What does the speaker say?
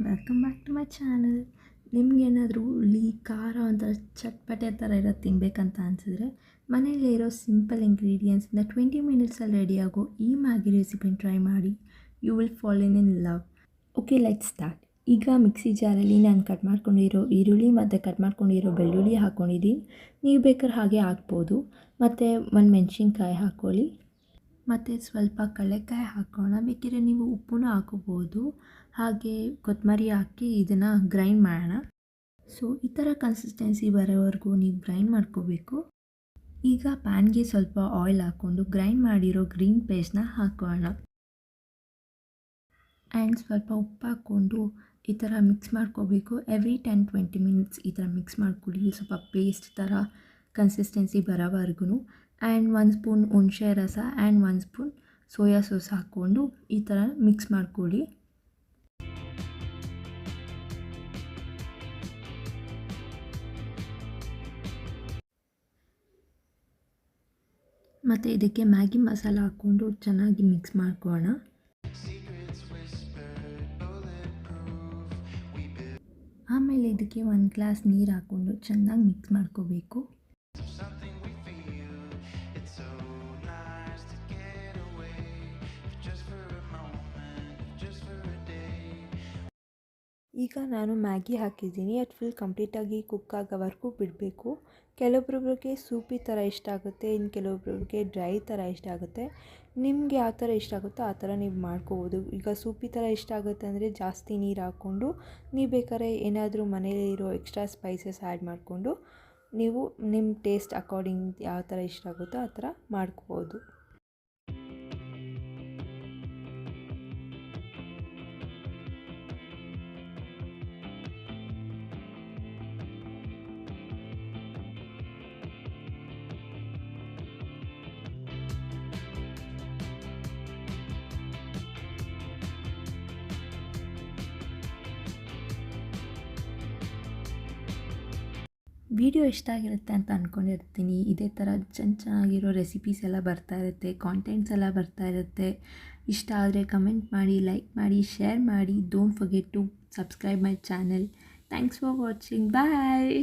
Welcome back to my channel. ನಿಮಗೇನಾದರೂ ಹುಳಿ ಖಾರ ಒಂಥರ ಚಟ್ಪಟೆ ಥರ ಇರೋದು ತಿನ್ನಬೇಕಂತ ಅನಿಸಿದ್ರೆ ಮನೇಲಿ ಇರೋ ಸಿಂಪಲ್ ಇಂಗ್ರೀಡಿಯೆಂಟ್ಸಿಂದ 20 ಮಿನಿಟ್ಸಲ್ಲಿ ರೆಡಿಯಾಗೋ ಈ ಮ್ಯಾಗಿ ರೆಸಿಪಿನ ಟ್ರೈ ಮಾಡಿ. You will fall in love. Okay, let's start. ಈಗ ಮಿಕ್ಸಿ ಜಾರಲ್ಲಿ ನಾನು ಕಟ್ ಮಾಡ್ಕೊಂಡಿರೋ ಈರುಳ್ಳಿ ಮತ್ತು ಕಟ್ ಮಾಡ್ಕೊಂಡಿರೋ ಬೆಳ್ಳುಳ್ಳಿ ಹಾಕ್ಕೊಂಡಿದ್ದೀನಿ. ನೀವು ಬೇಕಾದ್ರೆ ಹಾಗೆ ಹಾಕ್ಬೋದು. ಮತ್ತು ಒಂದು ಮೆಣಸಿನ್ಕಾಯಿ ಹಾಕ್ಕೊಳ್ಳಿ. ಮತ್ತು ಸ್ವಲ್ಪ ಕಡಲೆಕಾಯಿ ಹಾಕೋಣ. ಬೇಕಿದ್ರೆ ನೀವು ಉಪ್ಪನ್ನು ಹಾಕೋಬೋದು. ಹಾಗೆ ಕೊತ್ತಂಬರಿ ಹಾಕಿ ಇದನ್ನು ಗ್ರೈಂಡ್ ಮಾಡೋಣ. ಸೊ ಈ ಥರ ಕನ್ಸಿಸ್ಟೆನ್ಸಿ ಬರೋವರೆಗೂ ನೀವು ಗ್ರೈಂಡ್ ಮಾಡ್ಕೋಬೇಕು. ಈಗ ಪ್ಯಾನ್ಗೆ ಸ್ವಲ್ಪ ಆಯಿಲ್ ಹಾಕ್ಕೊಂಡು ಗ್ರೈಂಡ್ ಮಾಡಿರೋ ಗ್ರೀನ್ ಪೇಸ್ಟ್ನ ಹಾಕೋಣ. ಆ್ಯಂಡ್ ಸ್ವಲ್ಪ ಉಪ್ಪು ಹಾಕ್ಕೊಂಡು ಈ ಥರ ಮಿಕ್ಸ್ ಮಾಡ್ಕೋಬೇಕು. ಎವ್ರಿ 10-20 ಮಿನಿಟ್ಸ್ ಈ ಥರ ಮಿಕ್ಸ್ ಮಾಡ್ಕೊಳ್ಳಿ, ಸ್ವಲ್ಪ ಪೇಸ್ಟ್ ಥರ ಕನ್ಸಿಸ್ಟೆನ್ಸಿ ಬರೋವರೆಗೂ. ಆ್ಯಂಡ್ 1 ಸ್ಪೂನ್ ಹುಣಸೆ ರಸ ಆ್ಯಂಡ್ 1 ಸ್ಪೂನ್ ಸೋಯಾ ಸಾಸ್ ಹಾಕ್ಕೊಂಡು ಈ ಥರ ಮಿಕ್ಸ್ ಮಾಡ್ಕೊಳ್ಳಿ. ಮತ್ತು ಇದಕ್ಕೆ ಮ್ಯಾಗಿ ಮಸಾಲ ಹಾಕ್ಕೊಂಡು ಚೆನ್ನಾಗಿ ಮಿಕ್ಸ್ ಮಾಡ್ಕೊಳ್ಳೋಣ. ಆಮೇಲೆ ಇದಕ್ಕೆ 1 ಗ್ಲಾಸ್ ನೀರು ಹಾಕ್ಕೊಂಡು ಚೆನ್ನಾಗಿ ಮಿಕ್ಸ್ ಮಾಡ್ಕೋಬೇಕು. ಈಗ ನಾನು ಮ್ಯಾಗಿ ಹಾಕಿದ್ದೀನಿ. ಅದು ಫುಲ್ ಕಂಪ್ಲೀಟಾಗಿ ಕುಕ್ ಆಗೋವರೆಗೂ ಬಿಡಬೇಕು. ಕೆಲವೊಬ್ಬರಿಗೆ ಸೂಪಿ ಥರ ಇಷ್ಟ ಆಗುತ್ತೆ, ಇನ್ನು ಕೆಲವೊಬ್ಬರಿಗೆ ಡ್ರೈ ಥರ ಇಷ್ಟ ಆಗುತ್ತೆ. ನಿಮಗೆ ಯಾವ ಥರ ಇಷ್ಟ ಆಗುತ್ತೋ ಆ ಥರ ನೀವು ಮಾಡ್ಕೋಬೋದು. ಈಗ ಸೂಪಿ ಥರ ಇಷ್ಟ ಆಗುತ್ತೆ ಅಂದರೆ ಜಾಸ್ತಿ ನೀರು ಹಾಕ್ಕೊಂಡು, ನೀವು ಬೇಕಾದ್ರೆ ಏನಾದರೂ ಮನೇಲಿರೋ ಎಕ್ಸ್ಟ್ರಾ ಸ್ಪೈಸಸ್ ಆ್ಯಡ್ ಮಾಡಿಕೊಂಡು ನೀವು ನಿಮ್ಮ ಟೇಸ್ಟ್ ಅಕಾರ್ಡಿಂಗ್ ಯಾವ ಥರ ಇಷ್ಟ ಆಗುತ್ತೋ ಆ ಥರ ಮಾಡ್ಕೋಬೋದು. ವಿಡಿಯೋ ಇಷ್ಟ ಆಗಿರುತ್ತೆ ಅಂತ ಅಂದ್ಕೊಂಡಿರ್ತೀನಿ. ಇದೇ ಥರ ಚೆನ್ನಾಗಿರೋ ರೆಸಿಪೀಸ್ ಎಲ್ಲ ಬರ್ತಾ ಇರುತ್ತೆ, ಕಾಂಟೆಂಟ್ಸ್ ಎಲ್ಲ ಬರ್ತಾ ಇರುತ್ತೆ. ಇಷ್ಟ ಆದರೆ ಕಮೆಂಟ್ ಮಾಡಿ, ಲೈಕ್ ಮಾಡಿ, ಶೇರ್ ಮಾಡಿ. Don't forget to subscribe my channel. Thanks for watching. Bye.